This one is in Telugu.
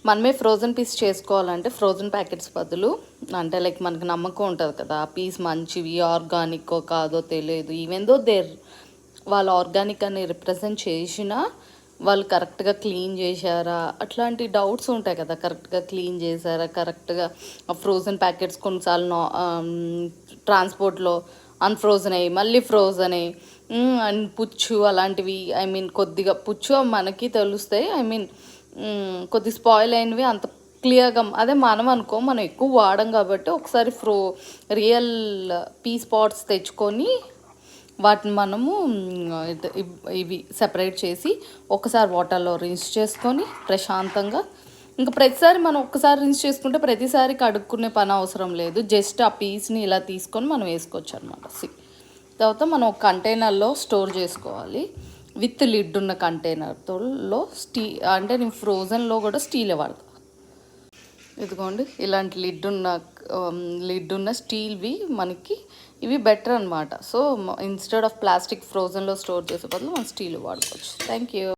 మనమే ఫ్రోజన్ పీస్ చేసుకోవాలంటే ఫ్రోజన్ ప్యాకెట్స్ బదులు అంటే లైక్ మనకు నమ్మకం ఉంటుంది కదా ఆ పీస్ మంచివి ఆర్గానిక్కో కాదో తెలియదు. ఈవెన్ దో వాళ్ళు ఆర్గానిక్ అని రిప్రజెంట్ చేసినా వాళ్ళు కరెక్ట్గా క్లీన్ చేశారా అట్లాంటి డౌట్స్ ఉంటాయి కదా. కరెక్ట్గా క్లీన్ చేశారా, కరెక్ట్గా ఫ్రోజన్ ప్యాకెట్స్ కొన్నిసార్లు ట్రాన్స్పోర్ట్లో అన్ఫ్రోజన్ అయ్యి మళ్ళీ ఫ్రోజన్ అయ్యి అండ్ పుచ్చు అలాంటివి కొద్దిగా పుచ్చు మనకి తెలుస్తాయి. కొద్ది స్పాయిల్ అయినవి అంత క్లియర్గా అదే మనం అనుకో మనం ఎక్కువ వాడం కాబట్టి ఒకసారి రియల్ పీ స్పాట్స్ తెచ్చుకొని వాటిని మనము ఇవి సెపరేట్ చేసి ఒకసారి వాటర్లో రిన్స్ చేసుకొని ప్రశాంతంగా ఇంకా ప్రతిసారి మనం ఒక్కసారి రిన్స్ చేసుకుంటే ప్రతిసారి కడుక్కునే పని అవసరం లేదు. జస్ట్ ఆ పీస్ని ఇలా తీసుకొని మనం వేసుకోవచ్చు అనమాట. తర్వాత మనం ఒక కంటైనర్లో స్టోర్ చేసుకోవాలి విత్ లిడ్ ఉన్న కంటైనర్తో అంటే నేను ఫ్రోజన్లో కూడా స్టీలే వాడతా. ఇదిగోండి ఇలాంటి లిడ్ ఉన్న స్టీల్వి మనకి ఇవి బెటర్ అనమాట. సో ఇన్స్టెడ్ ఆఫ్ ప్లాస్టిక్ ఫ్రోజన్లో స్టోర్ చేసే బదులు మనం స్టీల్ వాడుకోవచ్చు. Thank you.